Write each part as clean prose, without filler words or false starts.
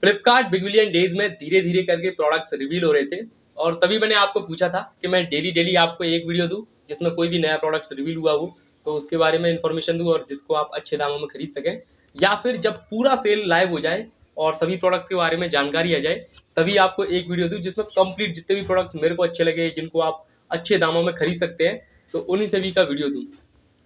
Flipkart big billion days में धीरे धीरे करके प्रोडक्ट्स रिवील हो रहे थे और तभी मैंने आपको पूछा था कि मैं डेली डेली आपको एक वीडियो दूं जिसमें कोई भी नया प्रोडक्ट्स रिवील हुआ हो तो उसके बारे में इंफॉर्मेशन दूं और जिसको आप अच्छे दामों में खरीद सकें, या फिर जब पूरा सेल लाइव हो जाए और सभी प्रोडक्ट्स के बारे में जानकारी आ जाए तभी आपको एक वीडियो दूं जिसमें कंप्लीट जितने भी प्रोडक्ट्स मेरे को अच्छे लगे जिनको आप अच्छे दामों में खरीद सकते हैं तो उन्हीं सभी का वीडियो दूं।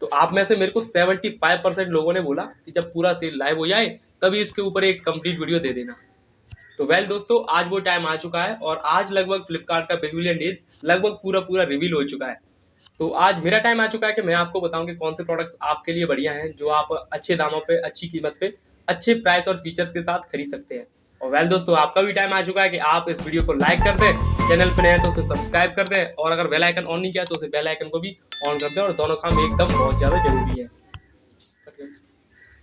तो आप में से मेरे को 75% लोगों ने बोला कि जब पूरा सेल लाइव हो जाए तभी इसके ऊपर एक कंप्लीट वीडियो दे देना। तो वेल दोस्तों, आज वो टाइम आ चुका है और आज लगभग फ्लिपकार्ट का बिग बिलियन डेज लगभग पूरा पूरा रिवील हो चुका है। तो आज मेरा टाइम आ चुका है कि मैं आपको बताऊं कि कौन से प्रोडक्ट्स आपके लिए बढ़िया हैं जो आप अच्छे दामों पे, अच्छी कीमत पे, अच्छे प्राइस और फीचर्स के साथ खरीद सकते हैं। और वेल दोस्तों, आपका भी टाइम आ चुका है कि आप इस वीडियो को लाइक कर दें, चैनल पे नए हैं तो उसे सब्सक्राइब कर दें और अगर बेल आइकन ऑन नहीं किया तो उसे बेल आइकन को भी ऑन कर दें और दोनों काम एकदम बहुत ज्यादा जरूरी है।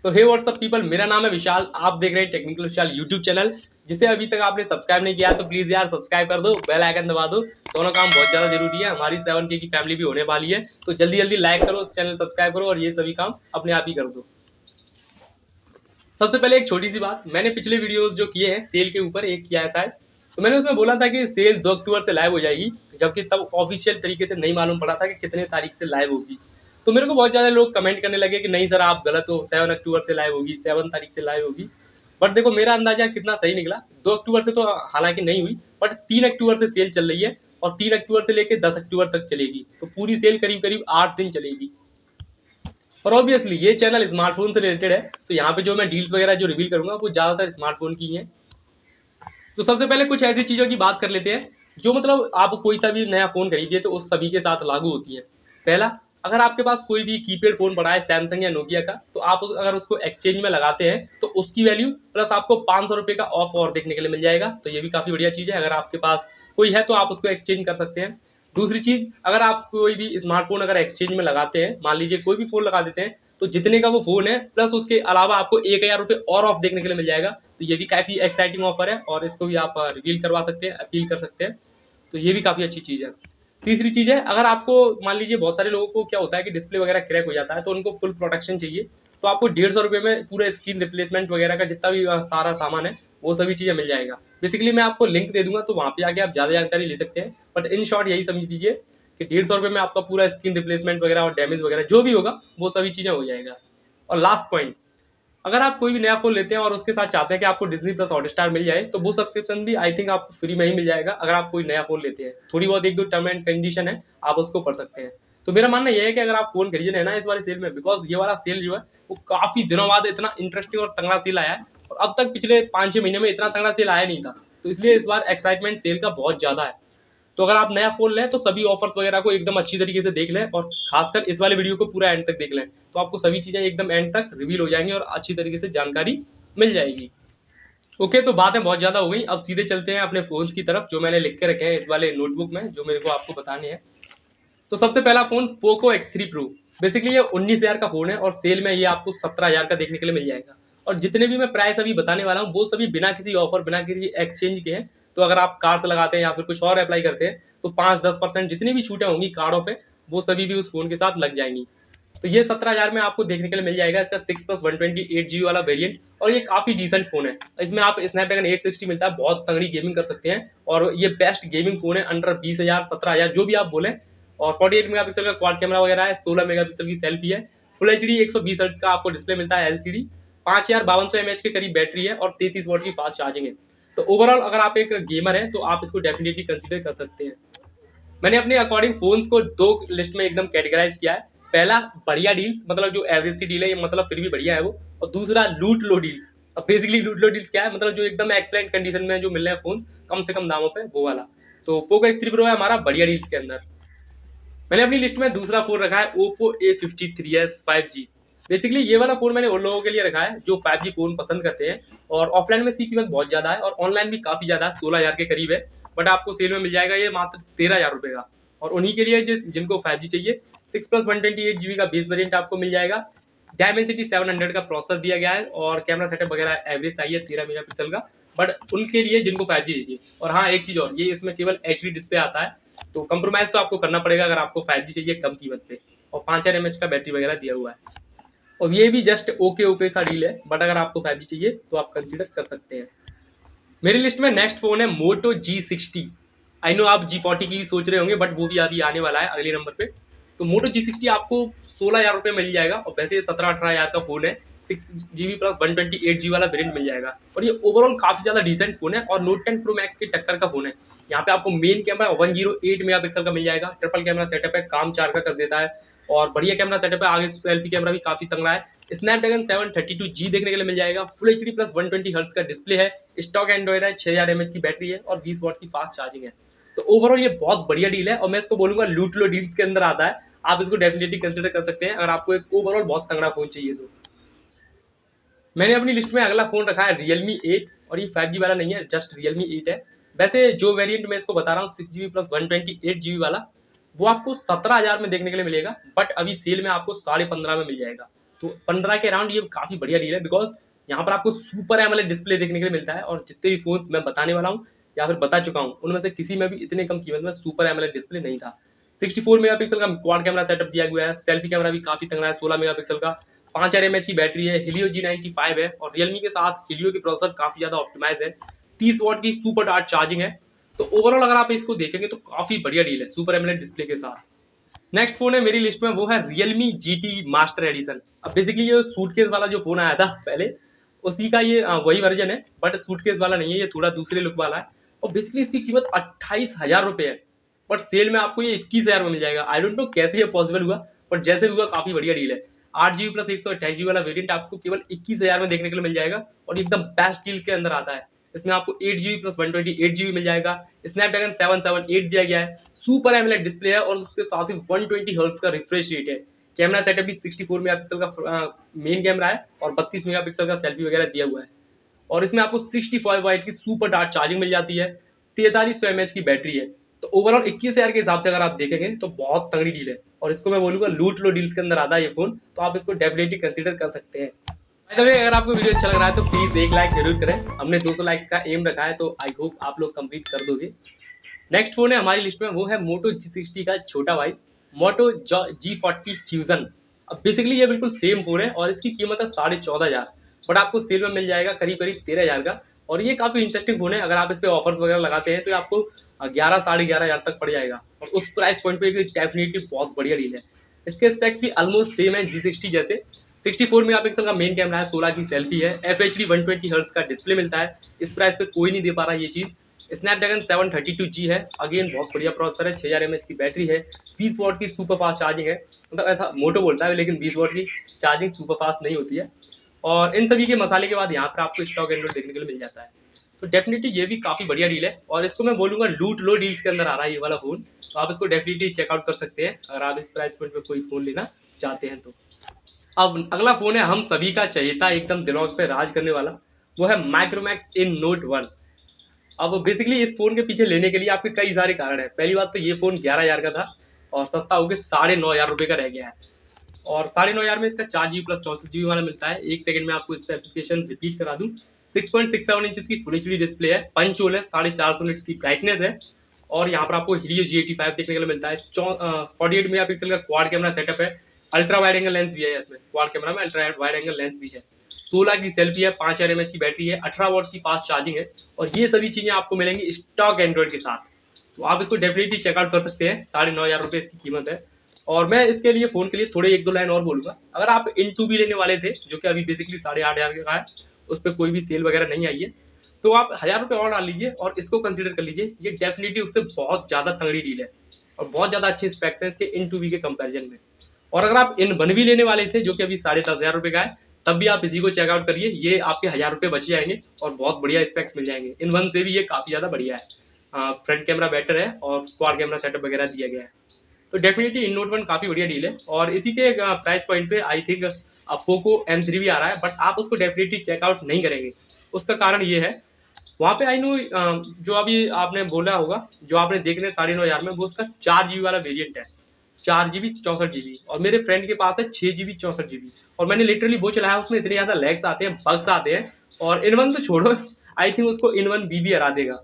तो हे व्हाट्सअप पीपल, मेरा नाम है विशाल, आप देख रहे हैं टेक्निकल विशाल यूट्यूब चैनल। जिसे अभी तक आपने सब्सक्राइब नहीं किया तो प्लीज यार सब्सक्राइब कर दो, बेल आइकन दबा दो, दोनों काम बहुत ज्यादा जरूरी है। हमारी 7K की फैमिली भी होने वाली है तो जल्दी जल्दी लाइक करो, चैनल सब्सक्राइब करो और ये सभी काम अपने आप ही कर दो। सबसे पहले एक छोटी सी बात, मैंने पिछले वीडियोस जो किए हैं सेल के ऊपर एक किया है शायद, तो मैंने उसमें बोला था कि सेल 2 अक्टूबर से लाइव हो जाएगी, जबकि तब ऑफिशियल तरीके से नहीं मालूम पड़ा था कि कितने तारीख से लाइव होगी। तो मेरे को बहुत ज्यादा लोग कमेंट करने लगे कि नहीं सर आप गलत हो, 7 अक्टूबर से लाइव होगी, 7 तारीख से लाइव होगी। बट देखो मेरा अंदाजा कितना सही निकला, 2 अक्टूबर से तो हालांकि नहीं हुई, बट 3 अक्टूबर से सेल चल रही है और 3 अक्टूबर से लेकर 10 अक्टूबर तक चलेगी, तो पूरी सेल करीब करीब 8 दिन चलेगी। और ऑब्वियसली ये चैनल स्मार्टफोन से रिलेटेड है तो यहाँ पे जो मैं डील्स वगैरह जो रिवील करूंगा वो ज्यादातर स्मार्टफोन की है। तो सबसे पहले कुछ ऐसी चीजों की बात कर लेते हैं जो मतलब आप कोई सा भी नया फोन खरीदिए तो उस सभी के साथ लागू होती है। पहला, अगर आपके पास कोई भी कीपैड फोन पड़ा है सैमसंग या नोकिया का, तो आप अगर उसको एक्सचेंज में लगाते हैं तो उसकी वैल्यू प्लस आपको 500 रुपए का ऑफ और देखने के लिए मिल जाएगा। तो ये भी काफी बढ़िया चीज है, अगर आपके पास कोई है तो आप उसको एक्सचेंज कर सकते हैं। दूसरी चीज, अगर आप कोई भी स्मार्टफोन अगर एक्सचेंज में लगाते हैं, मान लीजिए कोई भी फोन लगा देते हैं, तो जितने का वो फोन है प्लस उसके अलावा आपको 1000 रुपये और ऑफ देखने के लिए मिल जाएगा। तो ये भी काफी एक्साइटिंग ऑफर है और इसको भी आप रिवील करवा सकते हैं, अपील कर सकते हैं। तो ये भी काफी अच्छी चीज है। तीसरी चीज है, अगर आपको मान लीजिए बहुत सारे लोगों को क्या होता है कि डिस्प्ले वगैरह क्रैक हो जाता है तो उनको फुल प्रोटेक्शन चाहिए, तो आपको 150 रुपये में पूरा स्क्रीन रिप्लेसमेंट वगैरह का जितना भी सारा सामान है वो सभी चीजें मिल जाएगा। बेसिकली मैं आपको लिंक दे दूंगा तो वहां पे आके आप ज्यादा जानकारी ले सकते हैं, बट इन शॉर्ट यही समझ लीजिए कि 150 रुपये में आपका पूरा स्क्रीन रिप्लेसमेंट वगैरह और डैमेज वगैरह जो भी होगा वो सभी चीजें हो जाएगा। और लास्ट पॉइंट, अगर आप कोई भी नया फोन लेते हैं और उसके साथ चाहते हैं कि आपको डिज्नी प्लस हॉटस्टार मिल जाए तो वो सब्सक्रिप्शन भी आई थिंक आपको फ्री में ही मिल जाएगा। अगर आप कोई नया फोन लेते हैं, थोड़ी बहुत एक दो टर्म एंड कंडीशन है, आप उसको पढ़ सकते हैं। तो मेरा मानना यह है कि अगर आप फोन खरीद रहे हैं ना इस वाले सेल में, बिकॉज ये वाला सेल जो है वो काफी दिनों बाद इतना इंटरेस्टिंग और तगड़ा सेल आया है और अब तक पिछले 5-6 महीने में इतना तगड़ा सेल आया नहीं था, तो इसलिए इस बार एक्साइटमेंट सेल का बहुत ज्यादा है। तो अगर आप नया फोन लें तो सभी ऑफर्स वगैरह को एकदम अच्छी तरीके से देख लें और खासकर इस वाले वीडियो को पूरा एंड तक देख लें, तो आपको सभी चीजें एकदम एंड तक रिवील हो जाएंगी और अच्छी तरीके से जानकारी मिल जाएगी। ओके, तो बातें बहुत ज्यादा हो गई, अब सीधे चलते हैं अपने फोन्स की तरफ जो मैंने लिख के रखे हैं इस वाले नोटबुक में जो मेरे को आपको बताने हैं। तो सबसे पहला phone Poco X3 Pro। Basically ये 19,000 का फोन है और सेल में ये आपको 17,000 का देखने के लिए मिल जाएगा। और जितने भी मैं प्राइस अभी बताने वाला हूँ वो सभी बिना किसी ऑफर, बिना किसी एक्सचेंज के हैं। तो अगर आप कार्ड से लगाते हैं या फिर कुछ और अप्लाई करते हैं तो 5-10% जितनी भी छूटें होंगी कार्डों पे वो सभी भी उस फोन के साथ लग जाएंगी। तो ये 17,000 में आपको देखने के लिए मिल जाएगा इसका 6+128GB वाला वेरिएंट और ये काफी डिसेंट फोन है। इसमें आप स्नैपड्रैगन 860 मिलता है, बहुत तगड़ी गेमिंग कर सकते हैं और ये बेस्ट गेमिंग फोन है अंडर 20,000 17,000 जो भी आप बोले। और 48 मेगापिक्सल का क्वाड कैमरा वगैरह है, 16 मेगापिक्सल की सेल्फी है, फुल एचडी 120 हर्ट्ज का आपको डिस्प्ले मिलता है एलसीडी, 5500 mAh के करीब बैटरी है और 33 वॉट की फास्ट चार्जिंग है। तो ओवरऑल अगर आप एक गेमर हैं तो आप इसको डेफिनेटली कंसीडर कर सकते हैं। मैंने अपने अकॉर्डिंग फोन्स को 2 लिस्ट में एकदम कैटेगराइज किया है। पहला, बढ़िया डील्स, मतलब जो एवरेज सी डील है ये मतलब फिर भी बढ़िया है वो, और दूसरा लूट लो डील्स। अब बेसिकली लूट लो डील्स क्या है, मतलब जो एकदम एक्सलेंट कंडीशन में जो मिल रहे हैं फोन कम से कम दामों पे, वो वाला। तो पोको X3 Pro है हमारा बढ़िया डील्स के अंदर। मैंने अपनी लिस्ट में दूसरा फोन रखा है Oppo A53s 5G। बेसिकली ये वाला फोन मैंने उन लोगों के लिए रखा है जो 5G फोन पसंद करते हैं और ऑफलाइन में इसकी कीमत बहुत ज्यादा है और ऑनलाइन भी काफी ज्यादा है, 16,000 के करीब है, बट आपको सेल में मिल जाएगा ये मात्र 13,000 रुपए का। और उन्हीं के लिए जिनको 5G चाहिए, 6+128GB का बेस वेरिएंट आपको मिल जाएगा। डायमेंसिटी 700 का प्रोसेसर दिया गया है और कैमरा सेटअप वगैरह एवरेज सही है 13 मेगापिक्सल का, बट उनके लिए जिनको 5G चाहिए। और हाँ, एक चीज और, ये इसमें केवल HD डिस्प्ले आता है, तो कंप्रोमाइज तो आपको करना पड़ेगा अगर आपको 5G चाहिए कम कीमत पे। और 5000 mAh का बैटरी वगैरह दिया हुआ है और ये भी जस्ट ओके ओके सा डील है, बट अगर आपको 5G चाहिए तो आप कंसीडर कर सकते हैं। मेरी लिस्ट में नेक्स्ट फोन है मोटो G60। आई नो आप G40 की सोच रहे होंगे, बट वो भी अभी आने वाला है अगले नंबर पे। तो मोटो G60 आपको 16,000 रुपये मिल जाएगा, और वैसे ये 17-18 हज़ार का फोन है। 6 GB प्लस 128 GB वाला वेरियंट मिल जाएगा, और ये ओवरऑल काफी ज्यादा डिसेंट फोन है और नोट 10 प्रो मैक्स की टक्कर का फोन है। यहाँ पे आपको मेन कैमरा 108 मेगापिक्सल का मिल जाएगा, ट्रिपल कैमरा सेटअप है, काम 4 का कर देता है, और बढ़िया कैमरा सेटअप है, आगे सेल्फी कैमरा भी काफी तगड़ा है। स्नैपड्रैगन 732G देखने के लिए मिल जाएगा, फुल एचडी प्लस 120 हर्ट्ज का डिस्प्ले है, स्टॉक एंड्रॉइड है, 6000 mAh की बैटरी है और 20 वाट की फास्ट चार्जिंग है। तो ओवरऑल ये बहुत बढ़िया डील है, और मैं इसको बोलूंगा लूट लो डील्स के अंदर आता है। आप इसको डेफिनेटली कंसिडर कर सकते हैं अगर आपको एक ओवरऑल बहुत तगड़ा फोन चाहिए तो। मैंने अपनी लिस्ट में अगला फोन रखा है Realme 8, और ये 5G वाला नहीं है, जस्ट Realme 8 है। वैसे जो वेरिएंट मैं इसको बता रहा हूँ 6 GB प्लस 128 GB वाला, वो आपको 17,000 में देखने के लिए मिलेगा, बट अभी सेल में आपको 15.5 में मिल जाएगा। तो 15 के अराउंड ये काफी बढ़िया डील है, बिकॉज यहाँ पर आपको सुपर एमोलेड डिस्प्ले देखने के लिए मिलता है, और जितने भी फोन्स मैं बताने वाला हूँ या फिर बता चुका हूँ उनमें से किसी में भी इतने कम कीमत में सुपर एमोलेड डिस्प्ले नहीं था। 64 मेगापिक्सल का क्वाड कैमरा सेटअप दिया गया है, सेल्फी कैमरा भी काफी तगड़ा है, 16 मेगापिक्सल का, 5000 mAh की बैटरी है, Helio G95 है, और Realme के साथ Helio के प्रोसेसर काफी ज्यादा ऑप्टिमाइज है, 30 वाट की सुपर डार्ट चार्जिंग है। तो ओवरऑल अगर आप इसको देखेंगे तो काफी बढ़िया डील है सुपर एमोलेड डिस्प्ले के साथ। नेक्स्ट फोन है मेरी लिस्ट में, वो है Realme GT मास्टर एडिशन। अब बेसिकली ये सूटकेस वाला जो फोन आया था पहले, उसी का ये वही वर्जन है, बट सूटकेस वाला नहीं है, ये थोड़ा दूसरे लुक वाला है, और बेसिकली इसकी कीमत 28,000 रुपये है, बट सेल में आपको ये 21,000 में मिल जाएगा। आई डोंट नो कैसे ये पॉसिबल हुआ, बट जैसे भी हुआ काफी बढ़िया डील है। 8 GB प्लस 128 GB वाला वेरिएंट आपको केवल 21,000 में देखने के लिए मिल जाएगा, और एकदम बेस्ट डील के अंदर आता है। इसमें आपको 8 GB प्लस 128 GB मिल जाएगा, स्नैपड्रैगन 778 दिया गया है, सुपर एमोलेड डिस्प्ले है, और उसके साथ ही 120 हर्ट्ज का रिफ्रेश रेट है। कैमरा सेटअप भी 64 मेगापिक्सल का मेन कैमरा है, और 32 मेगापिक्सल का सेल्फी वगैरह दिया हुआ है, और इसमें आपको 65 वाट की सुपर डार्ट चार्जिंग मिल जाती है, 4300 mAh की बैटरी है। तो ओवरऑल 21,000 के हिसाब से अगर आप देखेंगे तो बहुत तगड़ी डील है, और इसको मैं बोलूंगा लूट लो डील्स के अंदर आता है ये फोन, तो आप इसको डेफिनेटली कंसीडर कर सकते हैं। बाय द वे, अगर आपको वीडियो अच्छा लग रहा है तो प्लीज एक लाइक जरूर करें, हमने 200 लाइक्स का एम रखा है, तो आई होप आप लोग कंप्लीट कर दोगे। नेक्स्ट फोन है हमारी लिस्ट में, वो है मोटो G60 का छोटा भाई, मोटो G40 फ्यूजन। अब बेसिकली ये बिल्कुल सेम फोन है, और इसकी कीमत है 14,500, बट आपको सेल में मिल जाएगा करीब करीब 13,000 का, और ये काफी इंटरेस्टिंग फोन है। अगर आप इस पे ऑफर्स वगैरह लगाते हैं तो ये आपको 11-11,500 तक पड़ जाएगा, और उस प्राइस पॉइंट पे डेफिनेटली बहुत बढ़िया डील है। इसके स्पेक्स भी ऑलमोस्ट सेम है G60 जैसे। 64 मेगापिक्सल का मेन कैमरा है, 16 की सेल्फी है, FHD 120 हर्ट्ज का डिस्प्ले मिलता है। इस प्राइस पे कोई नहीं दे पा रहा ये चीज। स्नैपड्रैगन 732G है, अगेन बहुत बढ़िया प्रोसेसर है, 6000 mAh की बैटरी है, 20 वाट की सुपर फास्ट चार्जिंग है। मतलब ऐसा मोटो बोलता है, लेकिन 20 वाट की चार्जिंग सुपर फास्ट नहीं होती है। और इन सभी के मसाले के बाद यहाँ पर आपको स्टॉक एंड्रॉइड देखने के लिए मिल जाता है। तो डेफिनेटली ये भी काफी बढ़िया डील है, और इसको मैं बोलूंगा लूट लो डील्स के अंदर आ रहा है ये वाला फोन, तो आप इसको डेफिनेटली चेकआउट कर सकते हैं अगर आप इस प्राइस पॉइंट पे कोई फोन लेना चाहते हैं तो। अब अगला फोन है हम सभी का चहेता, एकदम दिमाग पे राज करने वाला, वो है माइक्रोमैक्स इन नोट 1। अब बेसिकली इस फोन के पीछे लेने के लिए आपके कई सारे कारण है। पहली बात तो ये फोन 11,000 का था, और सस्ता होकर 9,500 रुपये का रह गया है, और 9,500 में इसका 4 GB प्लस 64 GB वाला मिलता है। एक सेकंड में आपको इस एप्लीकेशन रिपीट करा दूं। 6.67 इंच की फुल एचडी डिस्प्ले है, पंच होल है, 450 निट्स की ब्राइटनेस है, और यहाँ पर आपको Helio G85 देखने के लिए मिलता है। 48 मेगापिक्सल का क्वाड कैमरा सेटअप है, अल्ट्रा वाइड एंगल लेंस भी है इसमें, क्वाड कैमरा में अल्ट्रा वाइड एंगल लेंस भी है, 16 की सेल्फी है, 5000 mAh की बैटरी है, 18 वाट की फास्ट चार्जिंग है, और ये सभी चीजें आपको मिलेंगी स्टॉक एंड्रॉइड के साथ। तो आप इसको डेफिनेटली चेकआउट कर सकते हैं, 9,500 रुपये इसकी कीमत है। और मैं इसके लिए फोन के लिए थोड़े 1-2 लाइन और बोलूंगा। अगर आप इन2 भी लेने वाले थे, जो कि अभी बेसिकली 8,500 का है, उस पर कोई भी सेल वगैरह नहीं आई है, तो आप 1,000 रुपये और डाल लीजिए और इसको कंसीडर कर लीजिए। ये डेफिनेटली उससे बहुत ज्यादा तगड़ी डील है, और बहुत ज्यादा अच्छे स्पेक्स हैं इसके इन2 के कंपेरिजन में। और अगर आप इन1 भी लेने वाले थे, जो कि अभी 10,500 रुपये का है, तब भी आप इसी को चेकआउट करिए, ये आपके 1,000 रुपये बच जाएंगे और बहुत बढ़िया स्पेक्स मिल जाएंगे। इन1 से भी ये काफी ज्यादा बढ़िया है, फ्रंट कैमरा बेटर है और क्वाड कैमरा सेटअप वगैरह दिया गया है। तो डेफिनेटली इन नोट 1 काफी बढ़िया डील है, और इसी के प्राइस पॉइंट पे आई थिंक पोको M3 भी आ रहा है, बट आप उसको डेफिनेटली चेकआउट नहीं करेंगे। उसका कारण ये है, वहाँ पे आई नो जो अभी आपने बोला होगा, जो आपने देखने 9,500 में, वो उसका 4 GB वाला वेरिएंट है, 4 GB 64 GB, और मेरे फ्रेंड के पास है 6 GB 64 GB, और मैंने लिटरली वो चलाया, उसमें इतने ज्यादा लैग्स आते हैं, बग्स आते हैं, और इन1 तो छोड़ो, आई थिंक उसको इन1B भी हरा देगा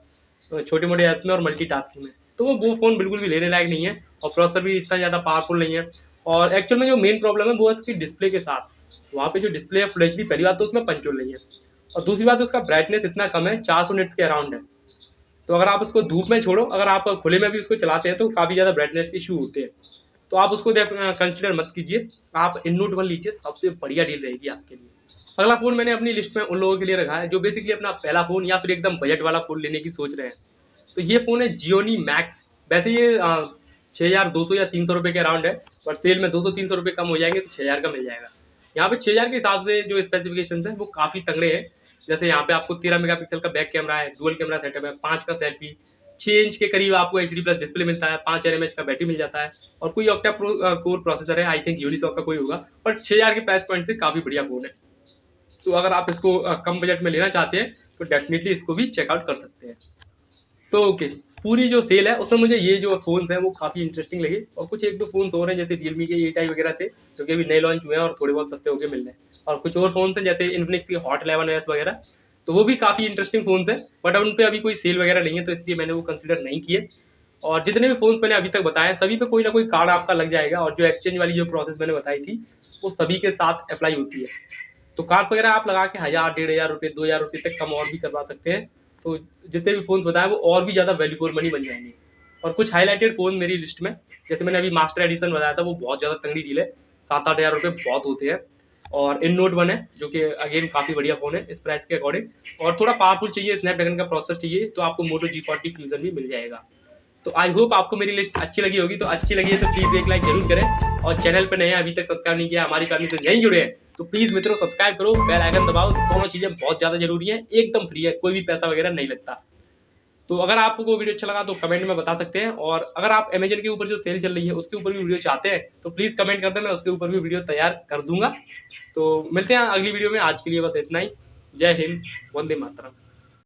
छोटे मोटे ऐप्स में और मल्टीटास्किंग में। तो वो फोन बिल्कुल भी लेने लायक नहीं है, और प्रोसेसर भी इतना ज्यादा पावरफुल नहीं है। और एक्चुअल में जो मेन प्रॉब्लम है वो इसकी डिस्प्ले के साथ, वहाँ पे जो डिस्प्ले है फुल एचडी, पहली बात तो उसमें पंच होल नहीं है, और दूसरी बात उसका ब्राइटनेस इतना कम है, 400 निट्स के अराउंड है। तो अगर आप उसको धूप में छोड़ो, अगर आप खुले में भी उसको चलाते हैं तो काफ़ी ज़्यादा ब्राइटनेस के इशू होते हैं। तो आप उसको कंसिडर मत कीजिए, आप InNote 1 लीजिए, सबसे बढ़िया डील रहेगी आपके लिए। अगला फ़ोन मैंने अपनी लिस्ट में उन लोगों के लिए रखा है जो बेसिकली अपना पहला फ़ोन या फिर एकदम बजट वाला फ़ोन लेने की सोच रहे हैं। तो ये फ़ोन है Xiaomi Max। वैसे ये 6200 या 300 रुपये के अराउंड है, बट सेल में 200-300 रुपये कम हो जाएंगे तो 6000 का मिल जाएगा। यहाँ पे 6000 के हिसाब से जो स्पेसिफिकेशन है वो काफ़ी तगड़े हैं। जैसे यहाँ पे आपको 13 मेगापिक्सल का बैक कैमरा है, डुअल कैमरा सेटअप है, 5 का सेल्फी, 6 इंच के करीब आपको HD प्लस डिस्प्ले मिलता है, 5000 mAh का बैटरी मिल जाता है और कोई ऑक्टा प्रो कोर प्रोसेसर है, आई थिंक यूनिसॉक का कोई होगा, बट 6000 के प्राइस पॉइंट से काफ़ी बढ़िया फ़ोन है। तो अगर आप इसको कम बजट में लेना चाहते हैं तो डेफिनेटली इसको भी चेकआउट कर सकते हैं। तो ओके, पूरी जो सेल है उसमें मुझे ये जो फ़ोन्स हैं वो काफ़ी इंटरेस्टिंग लगे और कुछ 1-2 फ़ोन्स और हैं जैसे रियलमी के A-टाई वगैरह थे जो कि अभी नए लॉन्च हुए हैं और थोड़े बहुत सस्ते होके मिल रहे हैं, और कुछ और फ़ोन्स हैं जैसे इन्फिनिक्स के हॉट 11s वगैरह, तो वो भी काफ़ी इंटरेस्टिंग फ़ोन्स हैं, बट उन पे अभी कोई सेल वगैरह नहीं है तो इसलिए मैंने वो कंसिडर नहीं किए। और जितने भी फ़ोन्स मैंने अभी तक बताए सभी पे कोई ना कोई कार्ड आपका लग जाएगा, और जो एक्सचेंज वाली जो प्रोसेस मैंने बताई थी वो सभी के साथ अप्लाई होती है। तो कार्ड वगैरह आप लगा के 1000, 1500 रुपये, 2000 रुपये तक कम और भी करवा सकते हैं। तो जितने भी फ़ोन्स बताए वो और भी ज़्यादा वैल्यू फॉर मनी बन जाएंगे। और कुछ हाइलाइटेड फ़ोन मेरी लिस्ट में, जैसे मैंने अभी मास्टर एडिशन बताया था, वो बहुत ज़्यादा तगड़ी डील है, 7-8 हज़ार रुपये बहुत होते हैं। और InNote 1 है जो कि अगेन काफ़ी बढ़िया फ़ोन है इस प्राइस के अकॉर्डिंग, और थोड़ा पावरफुल चाहिए, स्नैपड्रैगन का प्रोसेसर चाहिए तो आपको Moto G40 फ्यूजन भी मिल जाएगा। तो आई होप आपको मेरी लिस्ट अच्छी लगी होगी, तो अच्छी लगी है तो प्लीज़ एक लाइक जरूर करें, और चैनल पर नए हैं, अभी तक सब्सक्राइब नहीं किया, हमारी फैमिली से नहीं जुड़े हैं, तो प्लीज़ मित्रों सब्सक्राइब करो, बेल आइकन दबाओ, दोनों चीज़ें बहुत ज़्यादा जरूरी है, एकदम फ्री है, कोई भी पैसा वगैरह नहीं लगता। तो अगर आपको वीडियो अच्छा लगा तो कमेंट में बता सकते हैं, और अगर आप अमेजन के ऊपर जो सेल चल रही है उसके ऊपर भी वीडियो चाहते हैं तो प्लीज़ कमेंट कर दें, मैं उसके ऊपर भी वीडियो तैयार कर दूंगा। तो मिलते हैं अगली वीडियो में, आज के लिए बस इतना ही। जय हिंद, वंदे मातरम।